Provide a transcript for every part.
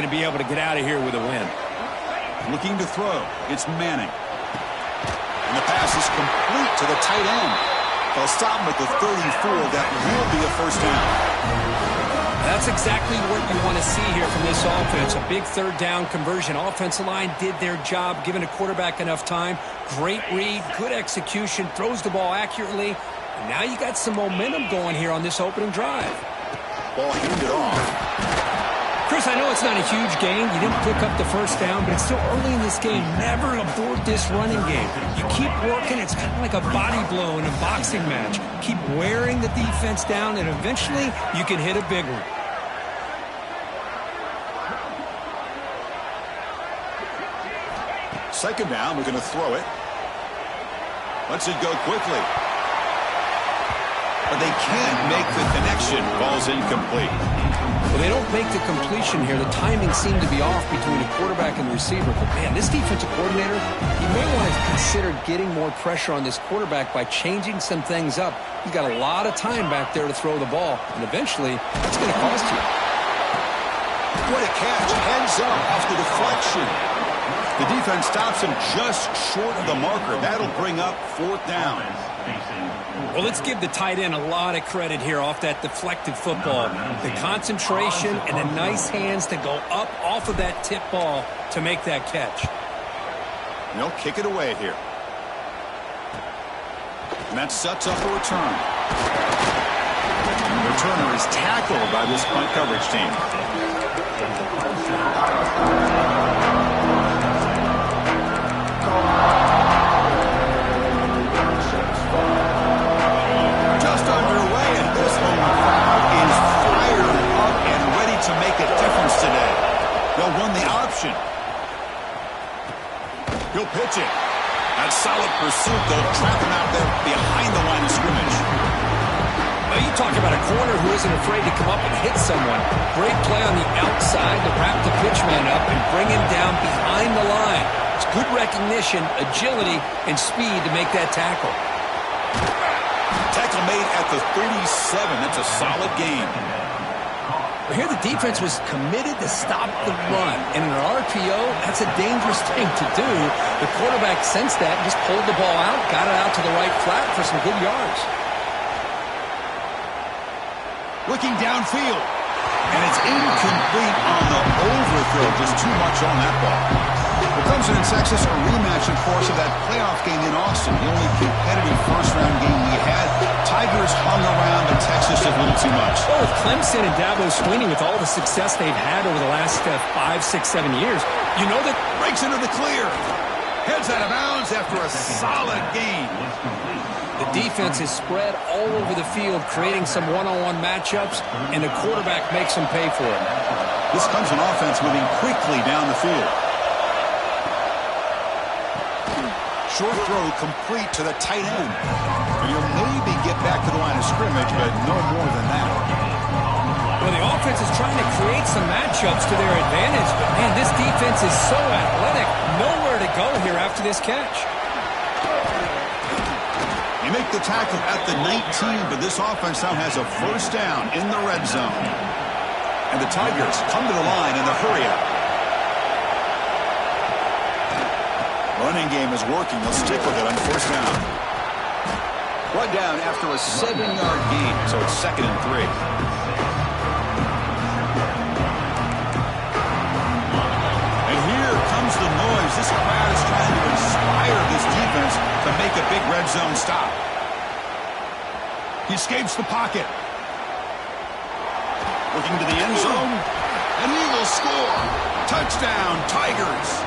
to be able to get out of here with a win. Looking to throw. It's Manning. And the pass is complete to the tight end. They'll stop him at the 34. That will be a first down. That's exactly what you want to see here from this offense. A big third down conversion. Offensive line did their job, giving a quarterback enough time. Great read, good execution, throws the ball accurately. And now you got some momentum going here on this opening drive. Ball handed off. Chris, I know it's not a huge gain. You didn't pick up the first down, but it's still early in this game. Never abort this running game. You keep working. It's kind of like a body blow in a boxing match. Keep wearing the defense down, and eventually you can hit a big one. Second down, we're going to throw it. Lets it go quickly. But they can't make the connection. Ball's incomplete. Well, they don't make the completion here. The timing seemed to be off between the quarterback and the receiver. But, man, this defensive coordinator, he may want to consider getting more pressure on this quarterback by changing some things up. He's got a lot of time back there to throw the ball, and eventually it's going to cost you. What a catch. Heads up off the deflection. The defense stops him just short of the marker. That'll bring up fourth down. Well, let's give the tight end a lot of credit here off that deflected football. The concentration and the nice hands to go up off of that tip ball to make that catch. And they'll kick it away here. And that sets up a return. The returner is tackled by this punt coverage team. They'll run the option. He'll pitch it. That solid pursuit, they'll trap him out there behind the line of scrimmage. Well, you talk about a corner who isn't afraid to come up and hit someone. Great play on the outside to wrap the pitch man up and bring him down behind the line. It's good recognition, agility, and speed to make that tackle. Tackle made at the 37. That's a solid gain. Here the defense was committed to stop the run. And in an RPO, that's a dangerous thing to do. The quarterback sensed that and just pulled the ball out, got it out to the right flat for some good yards. Looking downfield. And it's incomplete on the overthrow. Just too much on that ball. Well, Clemson and Texas, a rematch, of course, of that playoff game in Austin. The only competitive first-round game we had. Tigers hung around, but Texas did a little too much. Well, with Clemson and Dabo Swinney, with all the success they've had over the last 5, 6, 7 years, you know that breaks into the clear. Heads out of bounds after a solid gain. The defense is spread all over the field, creating some one-on-one matchups, and the quarterback makes them pay for it. This comes an offense moving quickly down the field. Short throw complete to the tight end. And he'll maybe get back to the line of scrimmage, but no more than that. Well, the offense is trying to create some matchups to their advantage, but, man, this defense is so athletic. Nowhere to go here after this catch. You make the tackle at the 19, but this offense now has a first down in the red zone. And the Tigers come to the line in the hurry-up. Running game is working. They'll stick with it on first down. One down after a 7-yard gain, so it's 2nd and 3. And here comes the noise. This crowd is trying to inspire this defense to make a big red zone stop. He escapes the pocket. Looking to the end zone. And he will score. Touchdown, Tigers.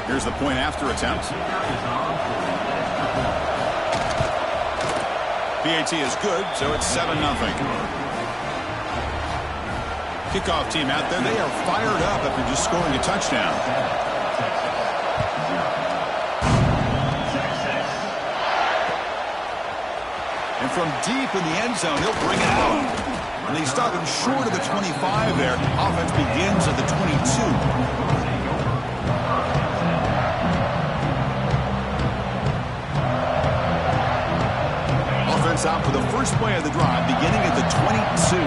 Here's the point after attempt. PAT is good, so it's 7-0. Kickoff team out there, they are fired up after just scoring a touchdown. And from deep in the end zone, he'll bring it home. And they stop him short of the 25 there. Offense begins at the 22. Offense out for the first play of the drive, beginning at the 22.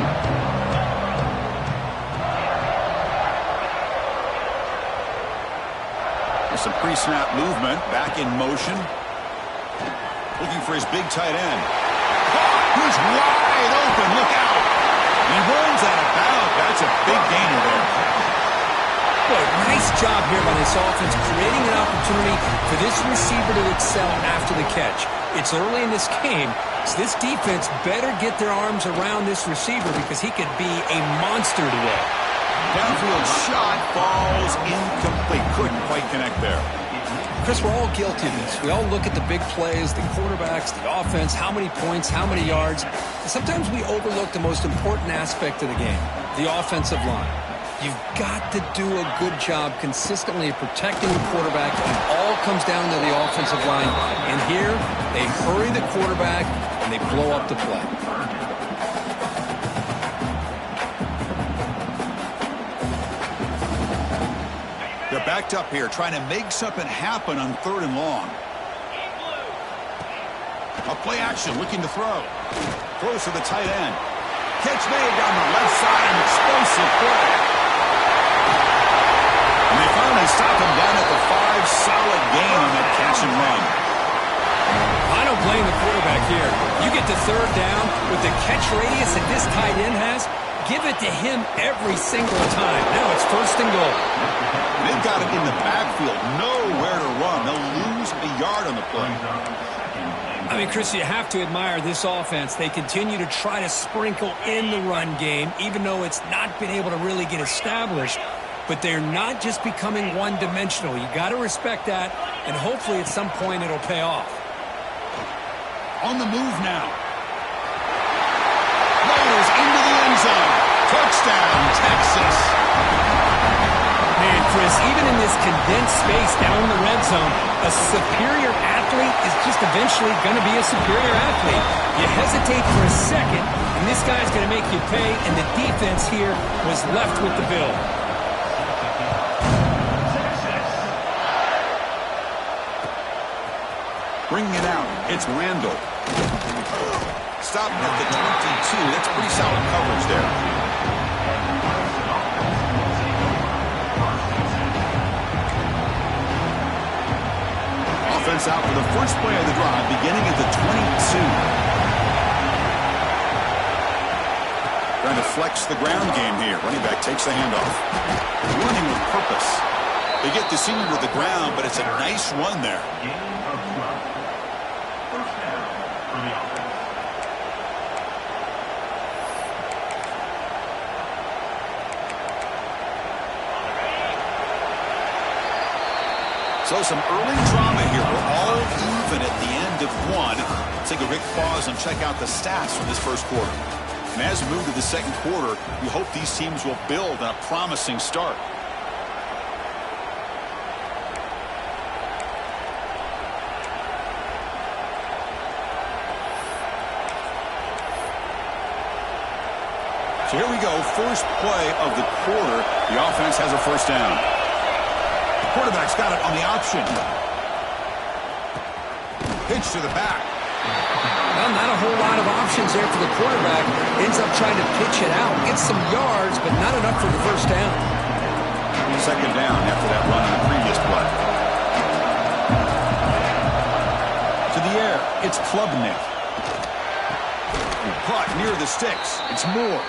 Some pre-snap movement, back in motion. Looking for his big tight end. He's wide open, look out. He runs out of bounds. That's a big gainer there. Boy, nice job here by this offense, creating an opportunity for this receiver to excel after the catch. It's early in this game, so this defense better get their arms around this receiver because he could be a monster today. Downfield shot falls incomplete. Couldn't quite connect there. Chris, we're all guilty of this. We all look at the big plays, the quarterbacks, the offense, how many points, how many yards. And sometimes we overlook the most important aspect of the game, the offensive line. You've got to do a good job consistently of protecting the quarterback. It all comes down to the offensive line. And here, they hurry the quarterback and they blow up the play. They're backed up here, trying to make something happen on 3rd and long. A play action, looking to throw. Throws to the tight end. Catch made down the left side, an explosive play. And they finally stop him down at the 5. Solid gain on that catch and run. I don't blame the quarterback here. You get to 3rd down with the catch radius that this tight end has. Give it to him every single time. Now it's 1st and goal. They've got it in the backfield. Nowhere to run. They'll lose a yard on the play. I mean, Chris, you have to admire this offense. They continue to try to sprinkle in the run game, even though it's not been able to really get established. But they're not just becoming one-dimensional. You got to respect that, and hopefully at some point it'll pay off. On the move now. Loaders into the end zone. Touchdown, Texas. Man, Chris, even in this condensed space down in the red zone, a superior athlete is just eventually going to be a superior athlete. You hesitate for a second, and this guy's going to make you pay, and the defense here was left with the bill. Bringing it out, it's Randall. Stopping at the 22. That's pretty solid coverage there. Offense out for the first play of the drive, beginning at the 22. Trying to flex the ground game here. Running back takes the handoff. Running with purpose. They get the senior with the ground, but it's a nice run there. So some early drama here. We're all even at the end of 1. Take a quick pause and check out the stats from this first quarter. And as we move to the second quarter, we hope these teams will build on a promising start. So here we go. First play of the quarter. The offense has a first down. Quarterback's got it on the option. Pitch to the back. Well, not a whole lot of options there for the quarterback. Ends up trying to pitch it out. Gets some yards, but not enough for the first down. Second down after that run on the previous play. To the air, it's Klubnik. Caught near the sticks. It's Moore.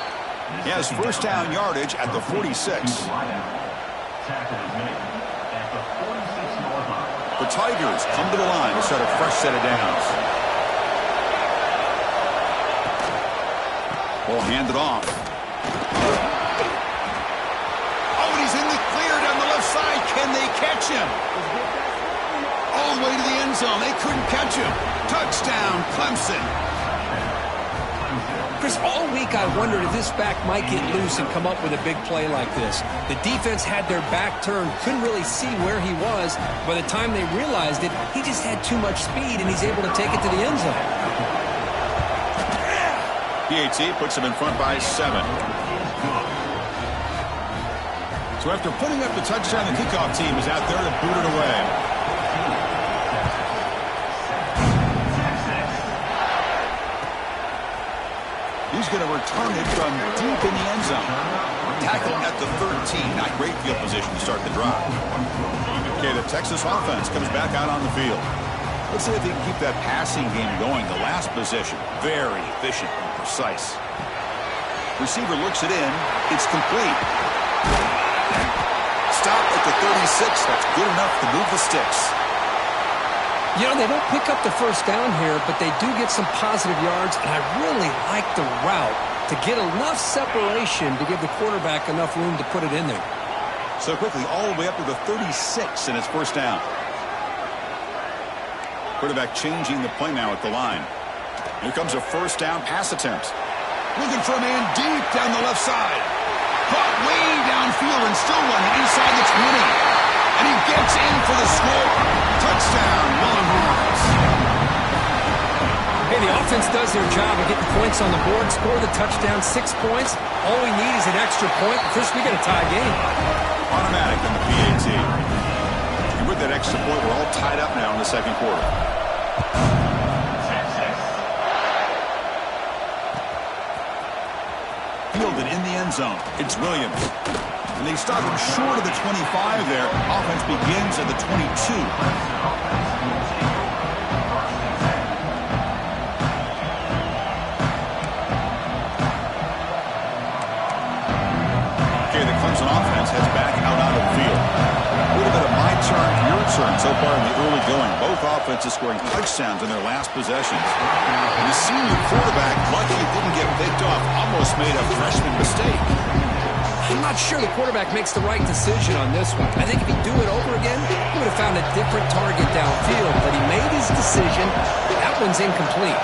He has first down yardage at the 46. The Tigers come to the line to set a fresh set of downs. Ball handed off. Oh, and he's in the clear down the left side. Can they catch him? All the way to the end zone. They couldn't catch him. Touchdown, Clemson. Chris, all week I wondered if this back might get loose and come up with a big play like this. The defense had their back turned, couldn't really see where he was. By the time they realized it, he just had too much speed, and he's able to take it to the end zone. PAT puts him in front by 7. So after putting up the touchdown, the kickoff team is out there to boot it away. He's going to return it from deep in the end zone. Tackled at the 13. Not great field position to start the drive. Okay, the Texas offense comes back out on the field. Let's see if they can keep that passing game going. The last possession, very efficient and precise. Receiver looks it in. It's complete. Stop at the 36. That's good enough to move the sticks. You know, they don't pick up the first down here, but they do get some positive yards, and I really like the route to get enough separation to give the quarterback enough room to put it in there. So quickly, all the way up to the 36, and it's first down. Quarterback changing the play now at the line. Here comes a first down pass attempt. Looking for a man deep down the left side. Caught way downfield and still running inside the 20. And he gets in for the score. Touchdown, Longhorns. Hey, the offense does their job of getting points on the board, score the touchdown, 6 points. All we need is an extra point. Chris, we got a tie game. Automatic in the PAT. And with that extra point, we're all tied up now in the second quarter. Fielded in the end zone. It's Williams. And they stop him short of the 25 there. Offense begins at the 22. Okay, the Clemson offense heads back out onto the field. A little bit of my turn, your turn so far in the early going. Both offenses scoring touchdowns in their last possessions. And the senior quarterback, lucky he didn't get picked off, almost made a freshman mistake. I'm not sure the quarterback makes the right decision on this one. I think if he'd do it over again, he would have found a different target downfield, but he made his decision. That one's incomplete.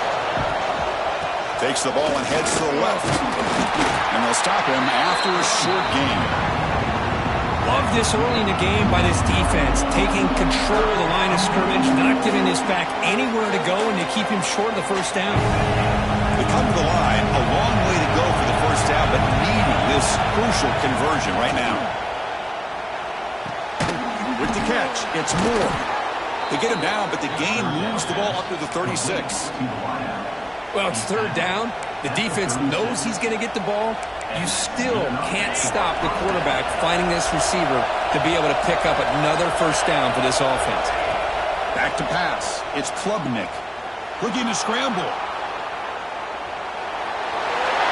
Takes the ball and heads to the left. And they'll stop him after a short gain. Love this early in the game by this defense, taking control of the line of scrimmage, not giving this back anywhere to go, and they keep him short of the first down. They come to the line, a long way to go for the first down, but needing this crucial conversion right now. With the catch, it's Moore. They get him down, but the game moves the ball up to the 36. Well, it's third down. The defense knows he's going to get the ball. You still can't stop the quarterback finding this receiver to be able to pick up another first down for this offense. Back to pass. It's Klubnik. Looking to scramble.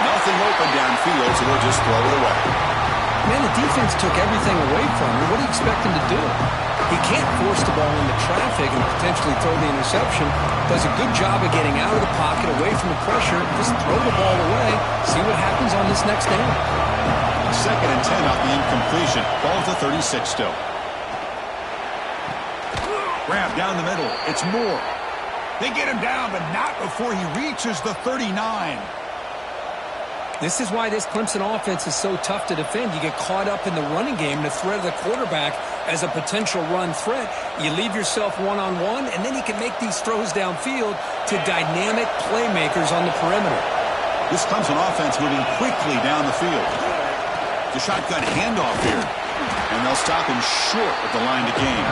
Nothing open downfield, so they'll just throw it away. Man, the defense took everything away from him. What do you expect him to do? He can't force the ball into traffic and potentially throw the interception. Does a good job of getting out of the pocket, away from the pressure. Just throw the ball away. See what happens on this next down. 2nd and 10 off the incompletion. Ball to 36 still. Grab down the middle. It's Moore. They get him down, but not before he reaches the 39. This is why this Clemson offense is so tough to defend. You get caught up in the running game, the threat of the quarterback as a potential run threat. You leave yourself one-on-one, and then you can make these throws downfield to dynamic playmakers on the perimeter. This Clemson offense moving quickly down the field. The shotgun handoff here. And they'll stop him short at the line to gain.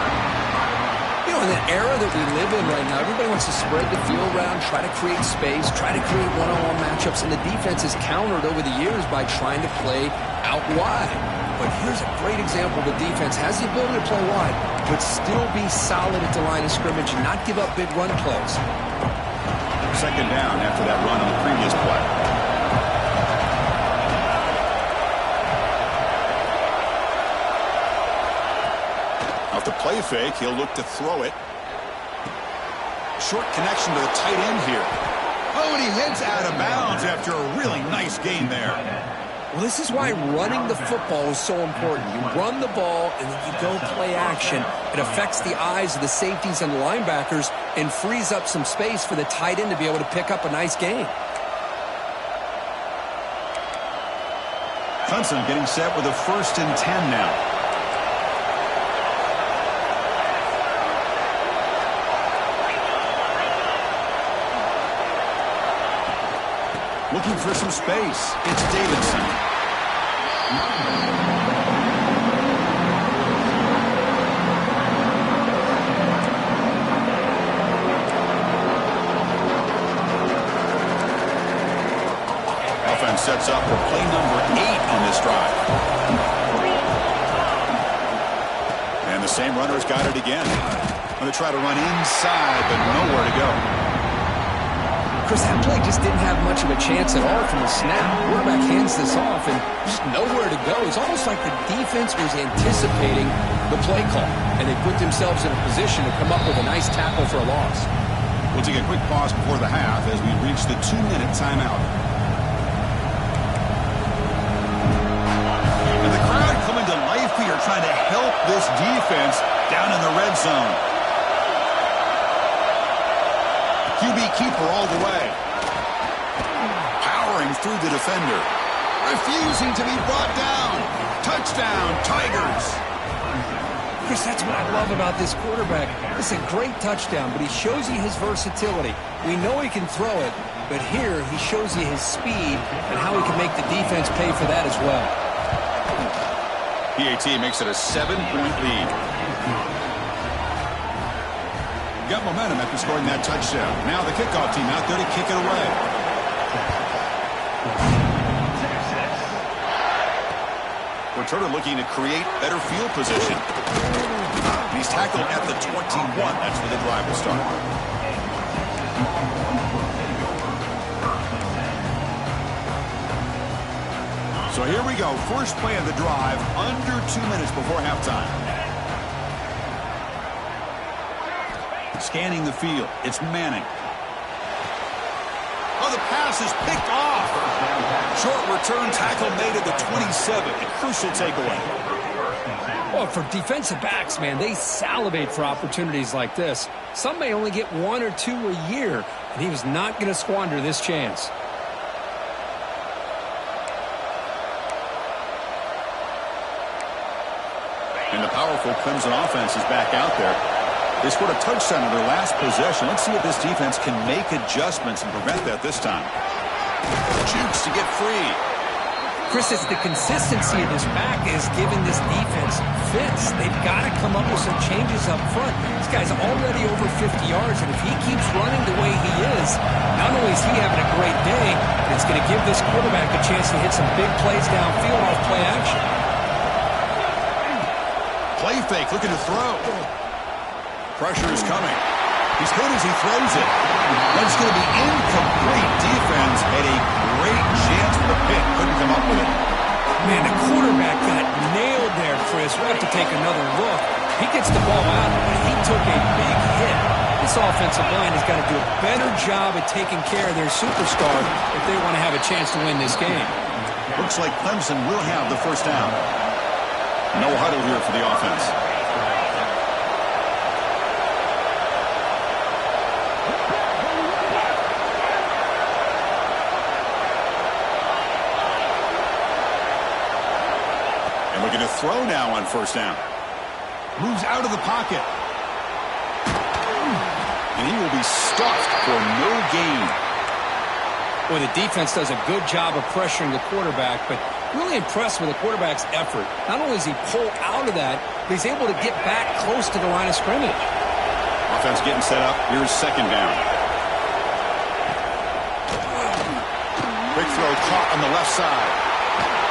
You know, in the era that we live in right now, everybody wants to spread the field around, try to create space, try to create one-on-one matchups, and the defense is countered over the years by trying to play out wide. But here's a great example. The defense has the ability to play wide, but still be solid at the line of scrimmage and not give up big run plays. 2nd down after that run on the previous play. Off the play fake, he'll look to throw it. Short connection to the tight end here. Oh, and he heads out of bounds after a really nice gain there. Well, this is why running the football is so important. You run the ball, and then you go play action. It affects the eyes of the safeties and linebackers and frees up some space for the tight end to be able to pick up a nice gain. Clemson getting set with a 1st and 10 now. Looking for some space. It's Davidson. offense sets up for play number 8 on this drive. And the same runner's got it again. Going to try to run inside, but nowhere to go. Chris, that play just didn't have much of a chance at all from the snap. Quarterback hands this off and just nowhere to go. It's almost like the defense was anticipating the play call, and they put themselves in a position to come up with a nice tackle for a loss. We'll take a quick pause before the half as we reach the 2-minute timeout. And the crowd coming to life here, trying to help this defense down in the red zone. QB keeper all the way. Powering through the defender. Refusing to be brought down. Touchdown, Tigers. Chris, that's what I love about this quarterback. It's a great touchdown, but he shows you his versatility. We know he can throw it, but here he shows you his speed and how he can make the defense pay for that as well. PAT makes it a 7-point lead. Got momentum after scoring that touchdown. Now the kickoff team out there to kick it away. Returner looking to create better field position. He's tackled at the 21. That's where the drive will start. So here we go. First play of the drive, under 2 minutes before halftime. Scanning the field. It's Manning. Oh, the pass is picked off. Short return tackle made at the 27. A crucial takeaway. Well, for defensive backs, man, they salivate for opportunities like this. Some may only get 1 or 2 a year, and he was not going to squander this chance. And the powerful Clemson offense is back out there. They scored a touchdown in their last possession. Let's see if this defense can make adjustments and prevent that this time. Jukes to get free. Chris, it's the consistency of this back is giving this defense fits. They've got to come up with some changes up front. This guy's already over 50 yards, and if he keeps running the way he is, not only is he having a great day, but it's going to give this quarterback a chance to hit some big plays downfield off play action. Play fake, looking to throw. Pressure is coming. He's hit as he throws it. That's going to be incomplete. Defense had a great chance for the pick. Couldn't come up with it. Man, the quarterback got nailed there, Chris. We'll have to take another look. He gets the ball out, but he took a big hit. This offensive line has got to do a better job at taking care of their superstar if they want to have a chance to win this game. Looks like Clemson will have the first down. No huddle here for the offense. Looking to throw now on first down. Moves out of the pocket. And he will be stuffed for no gain. Boy, the defense does a good job of pressuring the quarterback, but really impressed with the quarterback's effort. Not only does he pull out of that, but he's able to get back close to the line of scrimmage. Offense getting set up. Here's second down. Quick throw caught on the left side.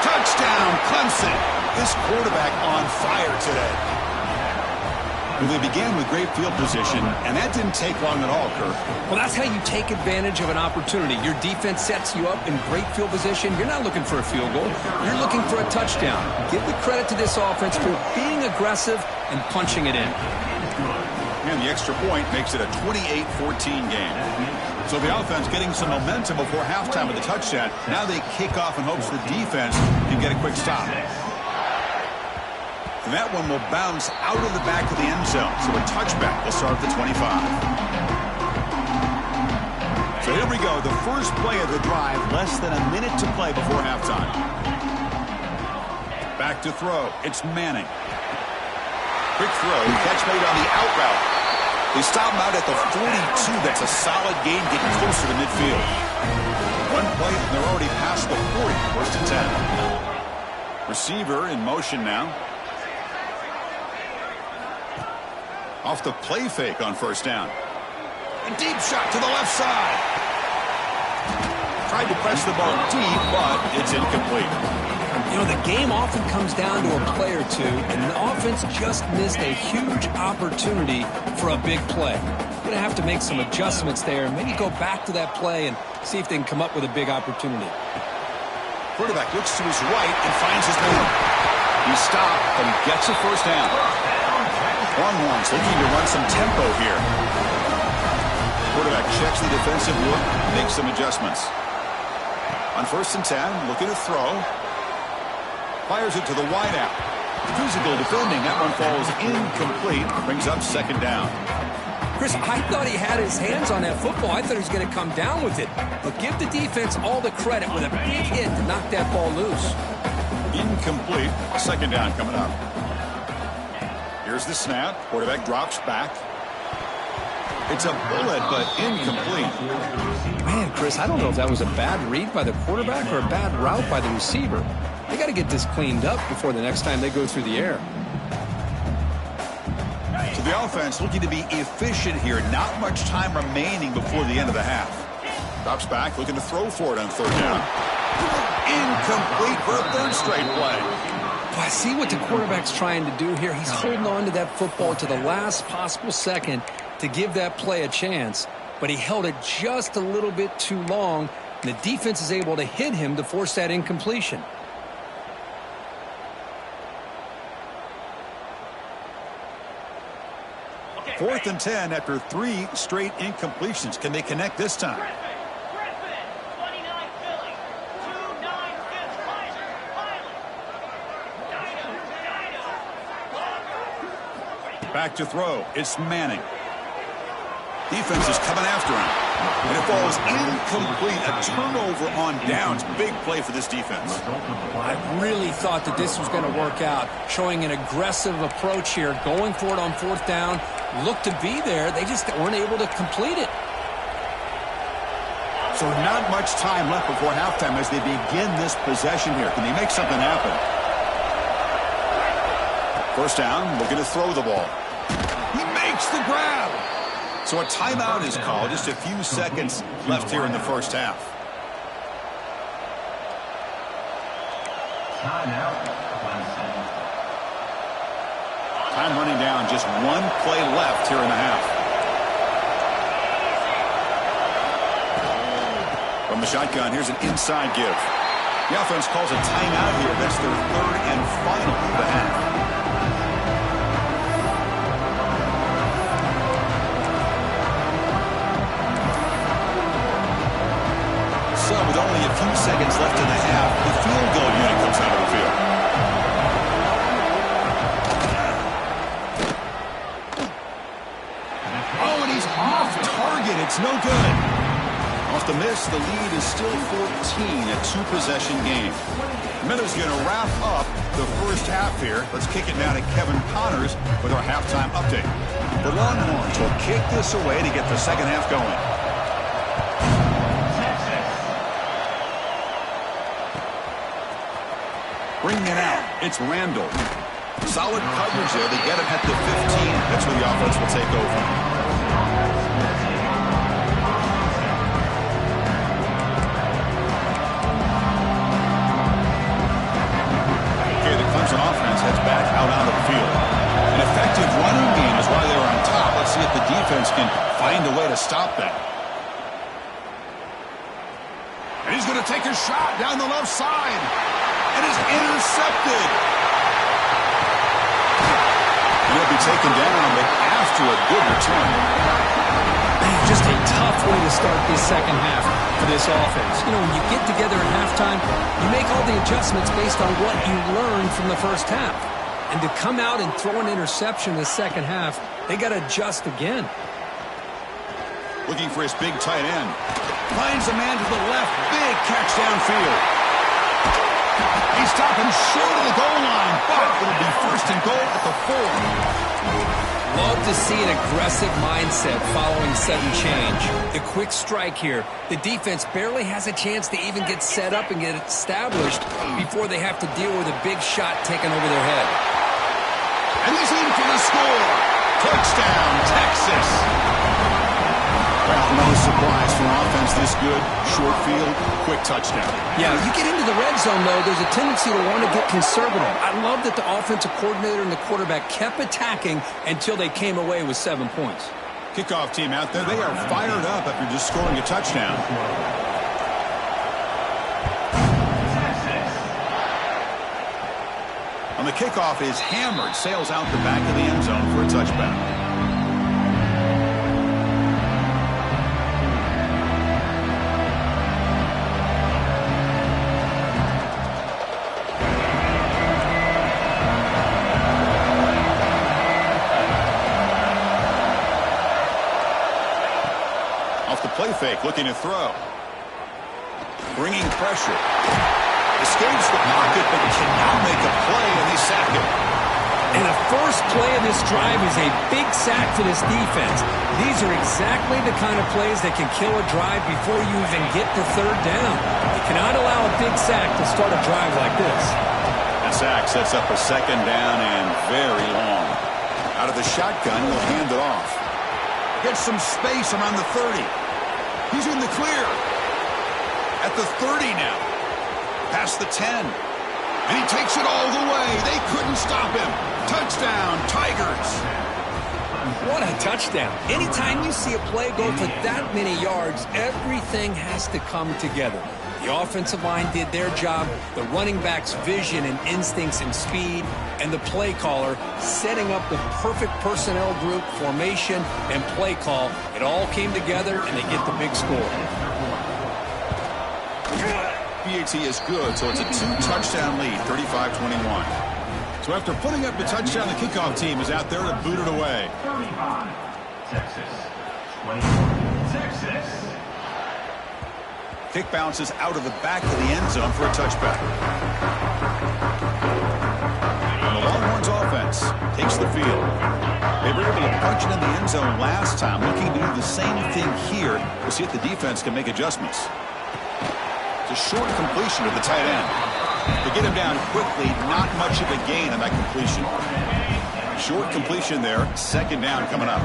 Touchdown, Clemson. This quarterback on fire today. Well, they began with great field position, and that didn't take long at all, Kirk. Well, that's how you take advantage of an opportunity. Your defense sets you up in great field position. You're not looking for a field goal. You're looking for a touchdown. Give the credit to this offense for being aggressive and punching it in. And the extra point makes it a 28-14 game. So the offense getting some momentum before halftime with the touchdown. Now they kick off in hopes the defense can get a quick stop. And that one will bounce out of the back of the end zone. So a touchback will start at the 25. So here we go. The first play of the drive. Less than a minute to play before halftime. Back to throw. It's Manning. Quick throw. Catch made on the out route. They stop him out at the 42. That's a solid gain, getting closer to midfield. One play, and they're already past the 40. First and 10. Receiver in motion now. Off the play fake on first down. A deep shot to the left side. tried to press the ball deep, but it's incomplete. You know, the game often comes down to a play or two, and the offense just missed a huge opportunity for a big play. Going to have to make some adjustments there and maybe go back to that play and see if they can come up with a big opportunity. Quarterback looks to his right and finds his man. He stopped, but he gets a first down. Longhorns looking to run some tempo here. Quarterback checks the defensive look, makes some adjustments. On 1st and 10, looking to throw. Fires it to the wideout. Physical defending. That one falls incomplete. Brings up 2nd down. Chris, I thought he had his hands on that football. I thought he was going to come down with it. But give the defense all the credit with a big hit to knock that ball loose. Incomplete. 2nd down coming up. Here's the snap. Quarterback drops back. It's a bullet, but incomplete. Man, Chris, I don't know if that was a bad read by the quarterback or a bad route by the receiver. They got to get this cleaned up before the next time they go through the air. So the offense looking to be efficient here. Not much time remaining before the end of the half. Drops back, looking to throw for it on 3rd down. Incomplete for a 3rd straight play. I see what the quarterback's trying to do here. He's holding on to that football to the last possible second to give that play a chance. But he held it just a little bit too long, and the defense is able to hit him to force that incompletion. Fourth and 10 after 3 straight incompletions. Can they connect this time? Back to throw. It's Manning. Defense is coming after him. And it falls incomplete. A turnover on downs. Big play for this defense. I really thought that this was going to work out. Showing an aggressive approach here. Going for it on 4th down. Looked to be there. They just weren't able to complete it. So not much time left before halftime as they begin this possession here. Can they make something happen? 1st down. Looking to throw the ball. He makes the grab. So a timeout is called. Just a few seconds left here in the 1st half. Time running down. Just 1 play left here in the half. From the shotgun, here's an inside give. The offense calls a timeout here. That's their 3rd and final of the half. With only a few seconds left in the half, the field goal unit comes out of the field. Oh, and he's off target. It's no good. Off the miss, the lead is still 14, a 2-possession game. Miller's going to wrap up the 1st half here. Let's kick it now to Kevin Connors with our halftime update. The Longhorns will kick this away to get the 2nd half going. Bringing it out, it's Randall. Solid coverage there. They get him at the 15. That's where the offense will take over. Okay, the Clemson offense heads back out onto the field. An effective running game is why they're on top. Let's see if the defense can find a way to stop that. And he's going to take a shot down the left side. And is intercepted. And he'll be taken down, but after a good return. Man, just a tough way to start this 2nd half for this offense. You know, when you get together at halftime, you make all the adjustments based on what you learned from the 1st half. And to come out and throw an interception in the 2nd half, they got to adjust again. Looking for his big tight end. Finds a man to the left. Big catch downfield. He's stopping short of the goal line, but it'll be 1st and goal at the 4. Love to see an aggressive mindset following sudden change. The quick strike here. The defense barely has a chance to even get set up and get established before they have to deal with a big shot taken over their head. And he's in for the score. Touchdown, Texas. Well, no surprise for an offense this good. Short field, quick touchdown. Yeah, you get into the red zone, though, there's a tendency to want to get conservative. I love that the offensive coordinator and the quarterback kept attacking until they came away with 7 points. Kickoff team out there, they are fired up after just scoring a touchdown. On the kickoff is hammered, sails out the back of the end zone for a touchback. Play fake, looking to throw. Bringing pressure. Escapes the pocket, but cannot make a play, and they sack him. And the first play of this drive is a big sack for this defense. These are exactly the kind of plays that can kill a drive before you even get to third down. You cannot allow a big sack to start a drive like this. The sack sets up a second down and very long. Out of the shotgun, he'll hand it off. Gets some space around the 30. He's in the clear. At the 30 now. Past the 10. And he takes it all the way. They couldn't stop him. Touchdown, Tigers. What a touchdown. Anytime you see a play go for that many yards, everything has to come together. The offensive line did their job, the running back's vision and instincts and speed, and the play caller setting up the perfect personnel group, formation, and play call. It all came together, and they get the big score. PAT is good, so it's a 2-touchdown lead, 35-21. So after putting up the touchdown, the kickoff team is out there to boot it away. 35, Texas. 24, Texas. Kick bounces out of the back of the end zone for a touchback. And the Longhorns offense takes the field. They were able to punch it in the end zone last time, looking to do the same thing here. We'll see if the defense can make adjustments. It's a short completion to the tight end. To get him down quickly, not much of a gain on that completion. Short completion there, second down coming up.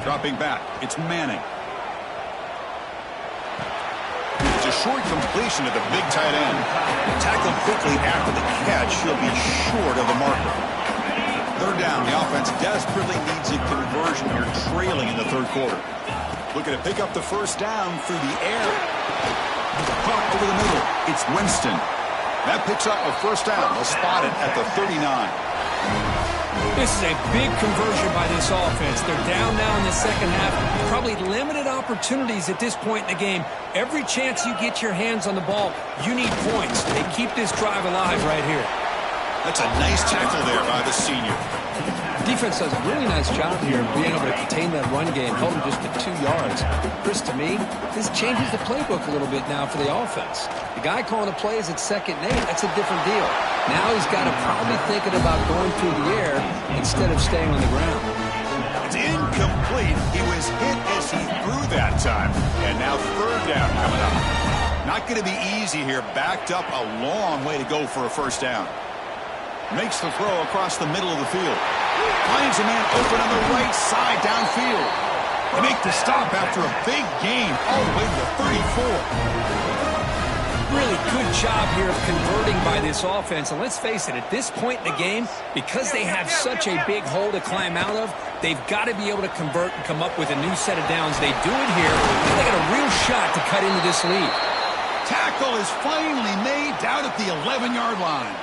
Dropping back, it's Manning. It's a short completion to the big tight end. Tackled quickly after the catch, he'll be short of the marker. Third down, the offense desperately needs a conversion here, trailing in the third quarter. Looking to pick up the first down through the air. Pump over the middle. It's Winston. That picks up a first down. They'll spot it at the 39. This is a big conversion by this offense. They're down now in the second half. Probably limited opportunities at this point in the game. Every chance you get your hands on the ball, you need points. They keep this drive alive right here. That's a nice tackle there by the senior. Defense does a really nice job here of being able to contain that run game, held him just to 2 yards. Chris, to me, this changes the playbook a little bit now for the offense. The guy calling the plays at 2nd and 8, that's a different deal. Now he's got to probably thinking about going through the air instead of staying on the ground. It's incomplete. He was hit as he threw that time. And now third down coming up. Not going to be easy here. Backed up a long way to go for a first down. Makes the throw across the middle of the field. Finds a man open on the right side downfield. They make the stop after a big gain all the way to the 34. Really good job here of converting by this offense. And let's face it, at this point in the game, because they have such a big hole to climb out of, they've got to be able to convert and come up with a new set of downs. They do it here, and they got a real shot to cut into this lead. Tackle is finally made down at the 11-yard line.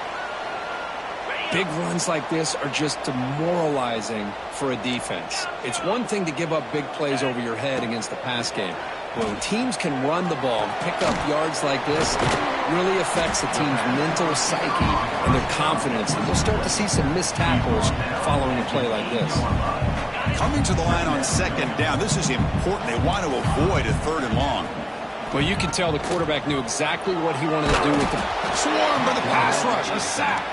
Big runs like this are just demoralizing for a defense. It's one thing to give up big plays over your head against the pass game. When teams can run the ball, pick up yards like this, it really affects the team's mental psyche and their confidence. And you'll start to see some missed tackles following a play like this. Coming to the line on second down, this is important. They want to avoid a third and long. Well, you can tell the quarterback knew exactly what he wanted to do with the swarm by the pass rush, a sack.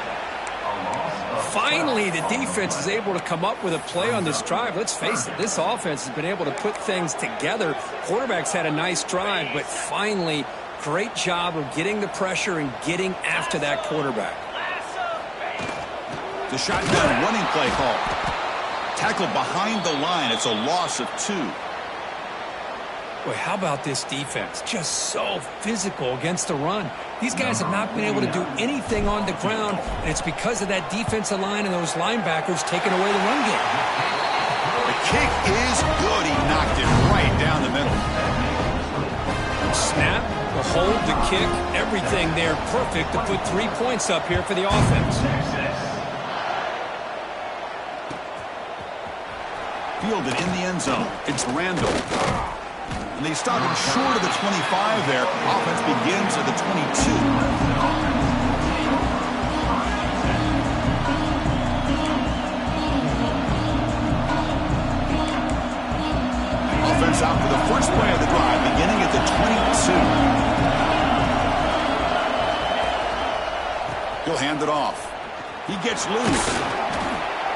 Finally, the defense is able to come up with a play on this drive. Let's face it, this offense has been able to put things together. Quarterback's had a nice drive, but finally, great job of getting the pressure and getting after that quarterback. The shotgun running play call. Tackled behind the line. It's a loss of 2. Boy, how about this defense? Just so physical against the run. These guys have not been able to do anything on the ground, and it's because of that defensive line and those linebackers taking away the run game. The kick is good. He knocked it right down the middle. Snap, the hold, the kick, everything there perfect to put 3 points up here for the offense. Fielded in the end zone. It's Randall. And they stop him short of the 25 there. Offense begins at the 22. Offense out for the first play of the drive, beginning at the 22. He'll hand it off. He gets loose.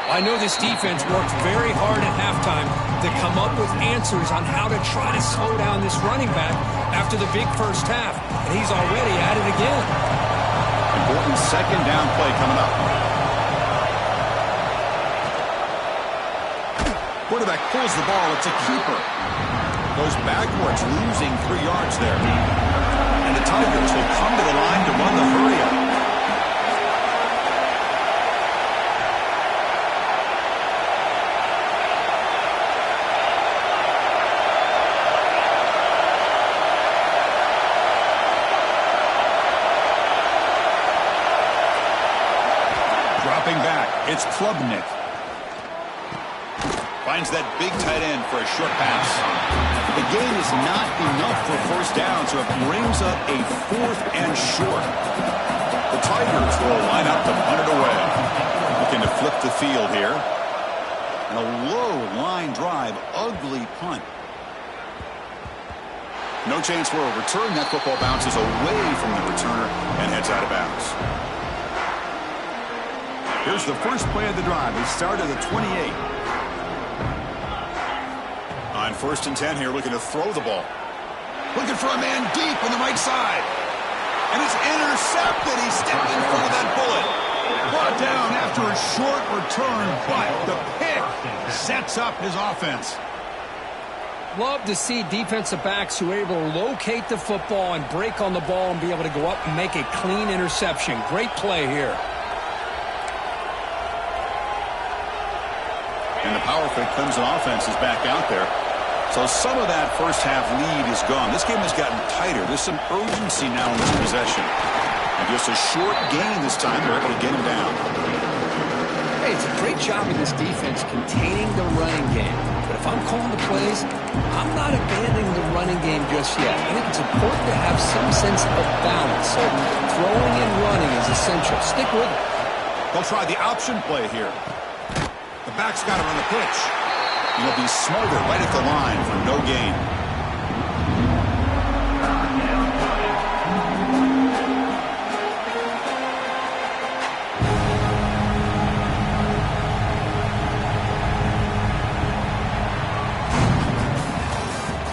I know this defense worked very hard at halftime to come up with answers on how to try to slow down this running back after the big first half, and he's already at it again. Important second down play coming up. Quarterback pulls the ball. It's a keeper. Goes backwards, losing 3 yards there. And the Tigers will come to the line to run the hurry-up. It's Klubnik. Finds that big tight end for a short pass. The gain is not enough for first down, so it brings up a 4th and short. The Tigers will line up to punt it away. Looking to flip the field here. And a low line drive, ugly punt. No chance for a return. That football bounces away from the returner and heads out of bounds. Here's the first play of the drive. They start at the 28. On 1st and 10 here, looking to throw the ball. Looking for a man deep on the right side. And it's intercepted. He stepped in front of that bullet. Brought down after a short return, but the pick sets up his offense. Love to see defensive backs who are able to locate the football and break on the ball and be able to go up and make a clean interception. Great play here. And the power fake comes and offense is back out there. So some of that first half lead is gone. This game has gotten tighter. There's some urgency now in this possession. And just a short gain this time. They're able to get him down. Hey, it's a great job in this defense containing the running game. But if I'm calling the plays, I'm not abandoning the running game just yet. I think it's important to have some sense of balance. So throwing and running is essential. Stick with it. They'll try the option play here. The back's got it on the pitch. And he'll be smothered right at the line for no gain.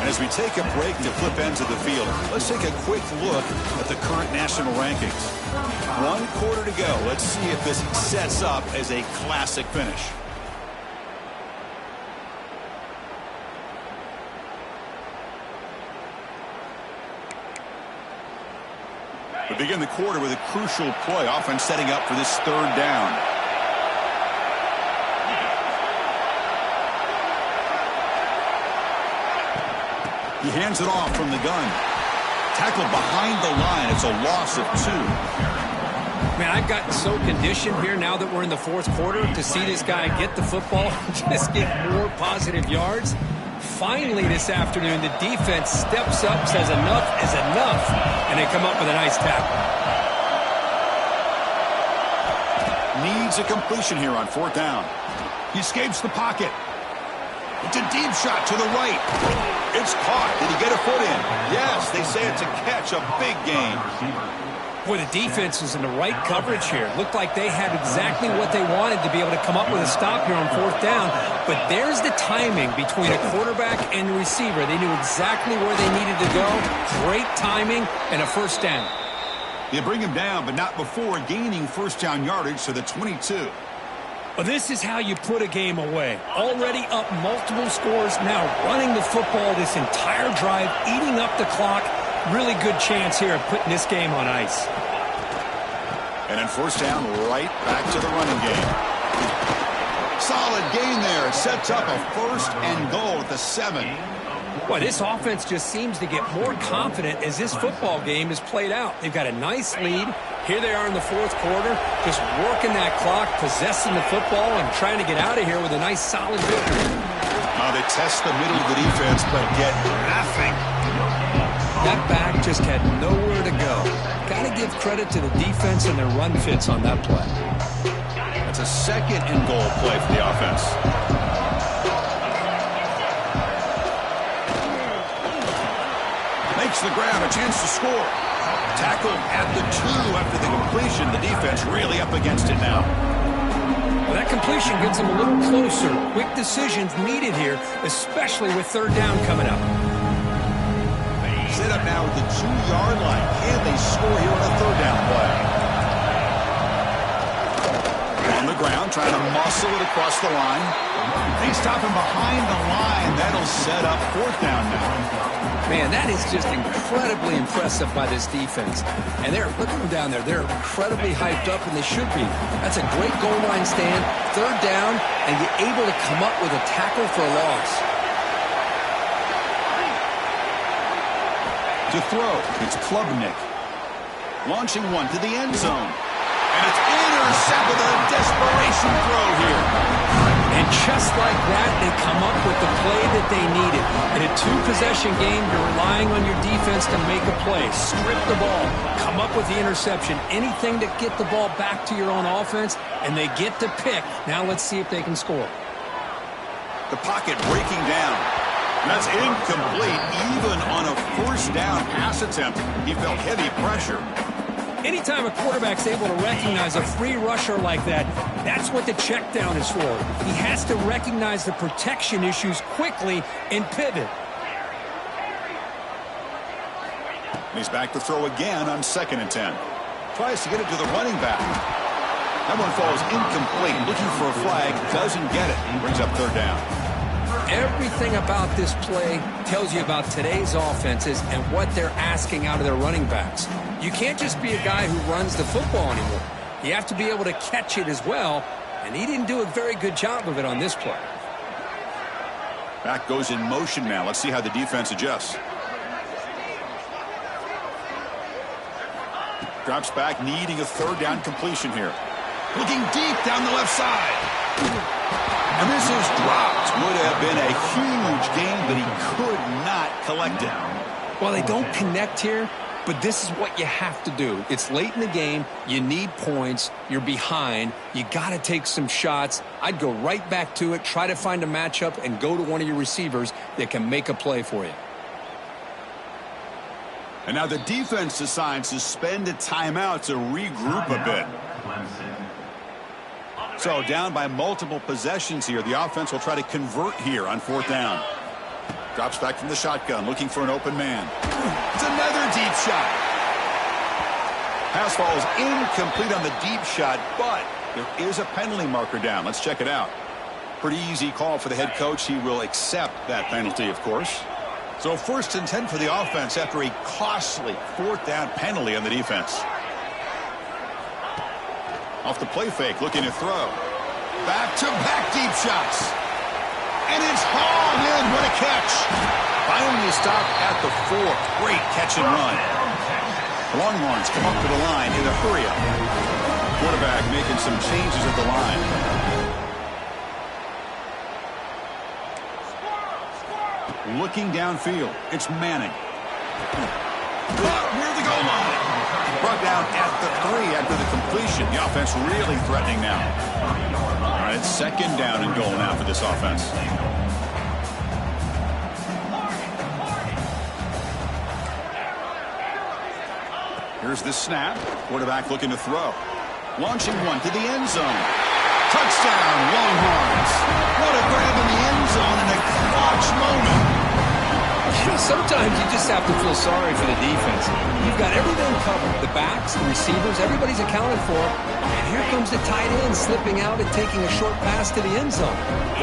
And as we take a break to flip ends of the field, let's take a quick look at the current national rankings. 1 quarter to go. Let's see if this sets up as a classic finish. We begin the quarter with a crucial play. Offense setting up for this 3rd down. He hands it off from the gun. Tackled behind the line. It's a loss of 2. Man, I've gotten so conditioned here now that we're in the 4th quarter to see this guy get the football and just get more positive yards. Finally this afternoon, the defense steps up, says enough is enough, and they come up with a nice tackle. Needs a completion here on 4th down. He escapes the pocket. It's a deep shot to the right. It's caught. Did he get a foot in? Yes, they say it's a catch, a big gain. Boy, the defense was in the right coverage here. Looked like they had exactly what they wanted to be able to come up with a stop here on 4th down. But there's the timing between a quarterback and the receiver. They knew exactly where they needed to go. Great timing and a first down. They bring him down, but not before gaining first down yardage to the 22. Well, this is how you put a game away. Already up multiple scores, now running the football this entire drive, eating up the clock. Really good chance here of putting this game on ice. And then first down, right back to the running game. Solid gain there. It sets up a first and goal at the 7. Boy, this offense just seems to get more confident as this football game is played out. They've got a nice lead. Here they are in the fourth quarter, just working that clock, possessing the football, and trying to get out of here with a nice, solid victory. They test the middle of the defense, but get nothing. That back just had nowhere to go. Got to give credit to the defense and their run fits on that play. That's a second and goal play for the offense. Makes the grab, a chance to score. Tackle at the 2 after the completion. The defense really up against it now. Well, that completion gets them a little closer. Quick decisions needed here, especially with third down coming up. Set up now at the 2-yard line. Can they score here on a third down play? On the ground, trying to muscle it across the line. They stop him behind the line. That'll set up fourth down now. Man, that is just incredibly impressive by this defense. And look at them down there. They're incredibly hyped up, and they should be. That's a great goal line stand, third down, and you're able to come up with a tackle for a loss. To throw, it's Klubnik. Launching one to the end zone. And it's intercepted with a desperation throw here. And just like that, they come up with the play that they needed. In a 2-possession game, you're relying on your defense to make a play. Strip the ball. Come up with the interception. Anything to get the ball back to your own offense, and they get to pick. Now let's see if they can score. The pocket breaking down. That's incomplete. Even on a first down pass attempt, he felt heavy pressure. Anytime a quarterback's able to recognize a free rusher like that, that's what the check down is for. He has to recognize the protection issues quickly and pivot. He's back to throw again on 2nd and 10. Tries to get it to the running back. That one falls incomplete. Looking for a flag, doesn't get it. He brings up third down. Everything about this play tells you about today's offenses and what they're asking out of their running backs. You can't just be a guy who runs the football anymore. You have to be able to catch it as well, and he didn't do a very good job of it on this play. Back goes in motion now. Let's see how the defense adjusts. Drops back, needing a third down completion here. Looking deep down the left side. And this is dropped. Would have been a huge gain, but he could not collect it. Well, they don't connect here, but this is what you have to do. It's late in the game. You need points. You're behind. You got to take some shots. I'd go right back to it, try to find a matchup, and go to one of your receivers that can make a play for you. And now the defense decides to spend a timeout to regroup a bit. So down by multiple possessions here. The offense will try to convert here on fourth down. Drops back from the shotgun, looking for an open man. It's another deep shot. Pass falls incomplete on the deep shot, but there is a penalty marker down. Let's check it out. Pretty easy call for the head coach. He will accept that penalty, of course. So 1st and 10 for the offense after a costly fourth down penalty on the defense. Off the play fake, looking to throw. Back-to-back deep shots. And it's hauled in. What a catch. Finally stopped at the 4. Great catch and run. Longhorns come up to the line in a hurry-up. Quarterback making some changes at the line. Looking downfield. It's Manning. Near the goal line. Brought down at the 3 after the completion. The offense really threatening now. All right, it's 2nd down and goal now for this offense. Here's the snap. Quarterback looking to throw. Launching one to the end zone. Touchdown, Longhorns. What a grab in the end zone in a clutch moment. You know, sometimes you just have to feel sorry for the defense. You've got everything covered. The backs, quarterbacks, the receivers, everybody's accounted for. And here comes the tight end slipping out and taking a short pass to the end zone.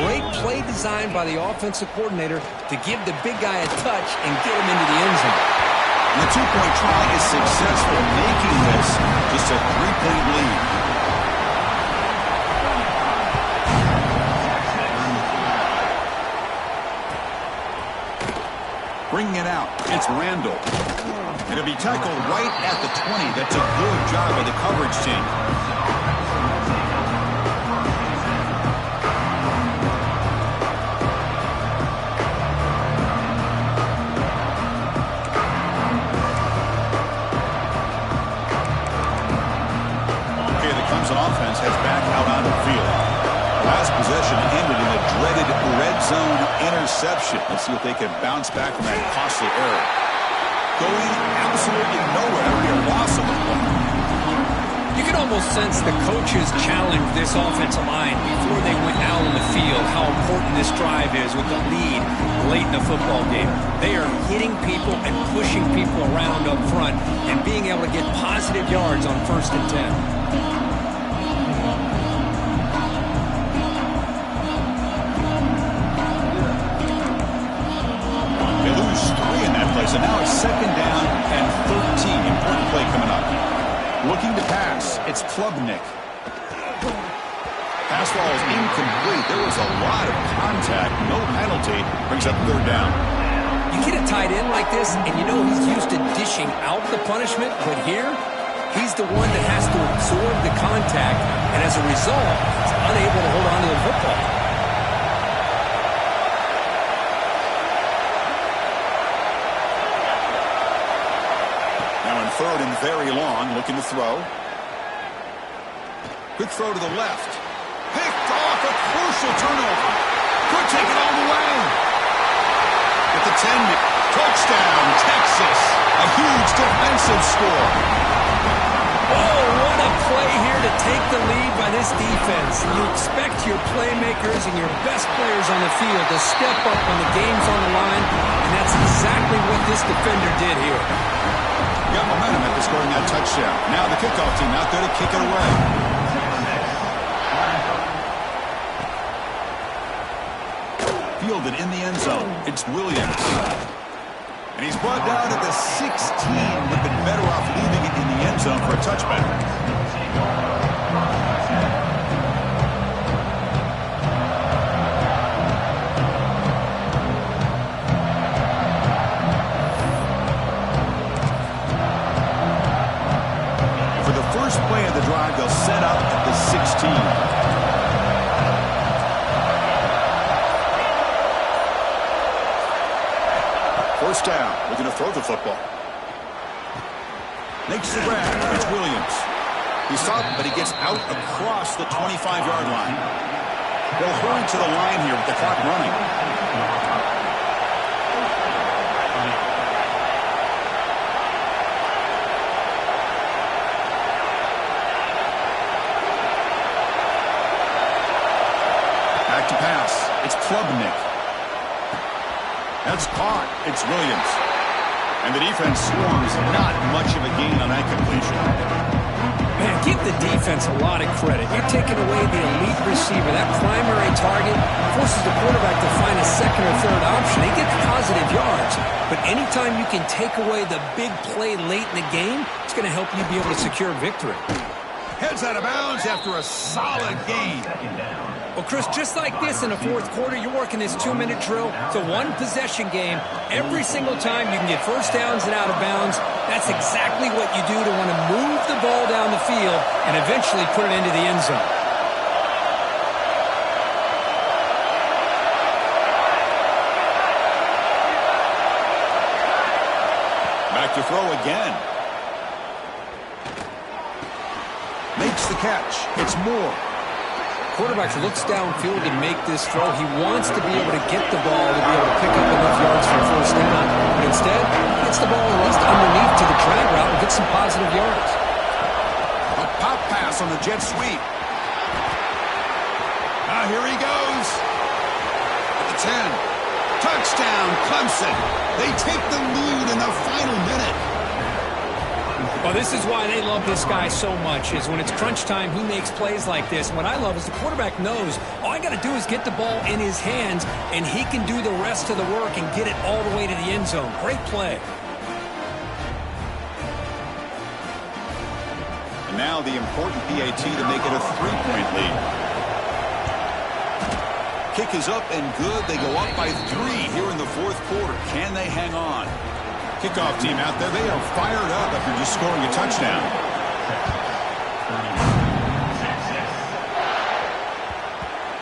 Great play design by the offensive coordinator to give the big guy a touch and get him into the end zone. And the two-point try is successful, making this just a 3-point lead. Bringing it out, it's Randall. It'll be tackled right at the 20. That's a good job by the coverage team. Okay, the Clemson offense heads back out onto the field. Last possession ended in a dreaded red zone interception. Let's see if they can bounce back from that costly error. Going absolutely nowhere, a loss of the ball. You can almost sense the coaches challenged this offensive line before they went out on the field how important this drive is with the lead late in the football game. They are hitting people and pushing people around up front and being able to get positive yards on 1st and 10. So now it's 2nd down and 13. Important play coming up. Looking to pass. It's Klubnik. Pass ball is incomplete. There was a lot of contact. No penalty. Brings up 3rd down. You get a tight end like this, and you know he's used to dishing out the punishment, but here, he's the one that has to absorb the contact, and as a result, he's unable to hold on to the football. Now in 3rd and very long, looking to throw. Quick throw to the left. Picked off, a crucial turnover. Could take it all the way. At the 10, touchdown, Texas. A huge defensive score. Oh, what a play here to take the lead by this defense. You expect your playmakers and your best players on the field to step up when the game's on the line, and that's exactly what this defender did here. Got momentum after scoring that touchdown. Now the kickoff team out there to kick it away. Fielded in the end zone. It's Williams. And he's brought down at the 16. Would have been better off leaving it in the end zone for a touchback. First play of the drive, they'll set up at the 16. First down, looking to throw the football. Makes the grab, it's Williams. He's up, but he gets out across the 25-yard line. They'll hurry to the line here with the clock running. To pass. It's Klubnik. That's caught. It's Williams. And the defense swarms. Not much of a gain on that completion. Man, give the defense a lot of credit. You're taking away the elite receiver. That primary target forces the quarterback to find a 2nd or 3rd option. He gets positive yards. But anytime you can take away the big play late in the game, it's going to help you be able to secure victory. Heads out of bounds after a solid gain. Well, Chris, just like this in the 4th quarter, you're working this 2-minute drill. It's a one-possession game. Every single time you can get first downs and out of bounds, that's exactly what you do to want to move the ball down the field and eventually put it into the end zone. Back to throw again. Makes the catch. It's Moore. Quarterback looks downfield to make this throw. He wants to be able to get the ball to be able to pick up enough yards for a first down. But instead, he gets the ball at least underneath to the drag route and gets some positive yards. A pop pass on the jet sweep. Now here he goes. At the 10. Touchdown, Clemson. They take the lead in the final minute. Well, this is why they love this guy so much, is when it's crunch time, he makes plays like this. And what I love is the quarterback knows all I got to do is get the ball in his hands, and he can do the rest of the work and get it all the way to the end zone. Great play. And now the important PAT to make it a 3-point lead. Kick is up and good. They go up by 3 here in the fourth quarter. Can they hang on? Kickoff team out there, they are fired up after just scoring a touchdown.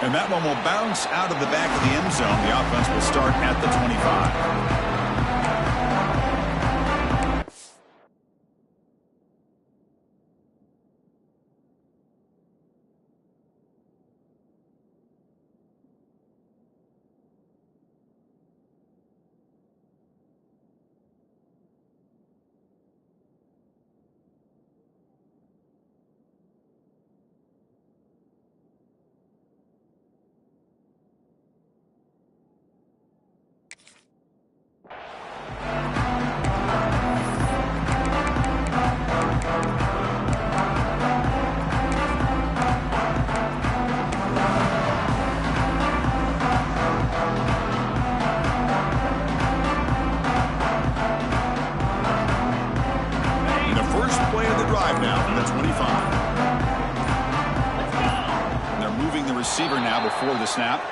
And that one will bounce out of the back of the end zone. The offense will start at the 25. Receiver now before the snap,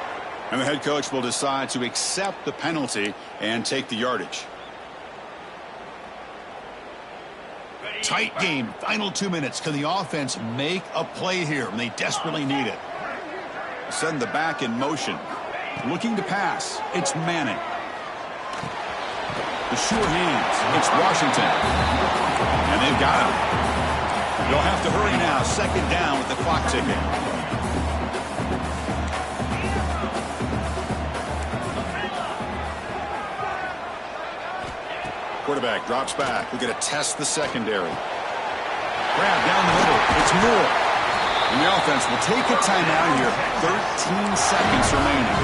and the head coach will decide to accept the penalty and take the yardage. Tight game, final 2 minutes. Can the offense make a play here when they desperately need it? Send the back in motion, looking to pass. It's Manning. The sure hands. It's Washington, and they've got him. They'll have to hurry now. Second down with the clock ticking. Quarterback drops back. We're going to test the secondary. Grab down the middle. It's Moore. And the offense will take a timeout here. 13 seconds remaining.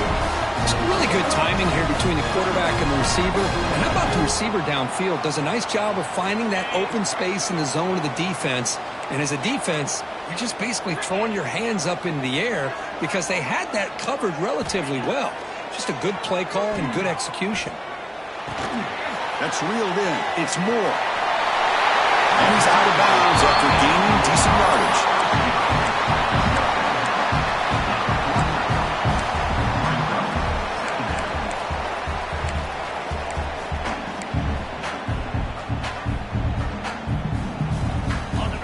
Some really good timing here between the quarterback and the receiver. And how about the receiver downfield? Does a nice job of finding that open space in the zone of the defense. And as a defense, you're just basically throwing your hands up in the air because they had that covered relatively well. Just a good play call and good execution. That's reeled in. It's Moore. And he's out of bounds after gaining decent yardage.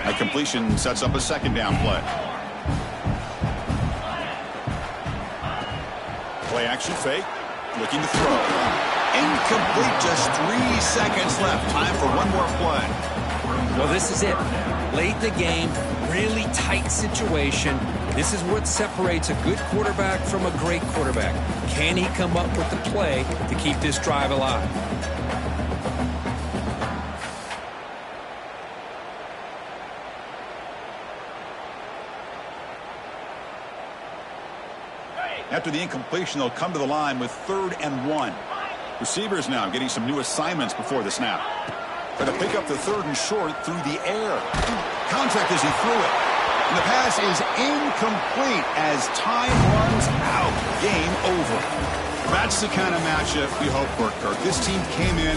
That completion sets up a second down play. Play action fake. Looking to throw. Incomplete, just 3 seconds left. Time for one more play. Well, this is it. Late in the game, really tight situation. This is what separates a good quarterback from a great quarterback. Can he come up with the play to keep this drive alive? After the incompletion, they'll come to the line with 3rd and 1. Receivers now getting some new assignments before the snap. Going to pick up the 3rd and short through the air. Contact as he threw it. And the pass is incomplete as time runs out. Game over. That's the kind of matchup we hope for, Kirk. This team came in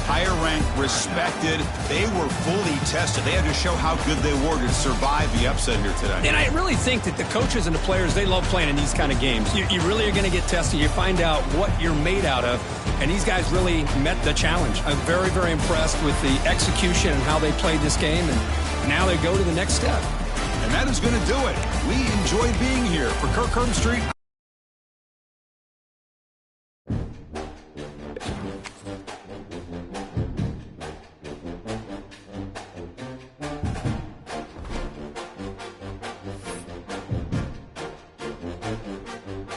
higher ranked, respected. They were fully tested. They had to show how good they were to survive the upset here today. And I really think that the coaches and the players, they love playing in these kind of games. You really are going to get tested. You find out what you're made out of. And these guys really met the challenge. I'm very, very impressed with the execution and how they played this game. And now they go to the next step. And that is going to do it. We enjoyed being here. For Kirk Herbstreit.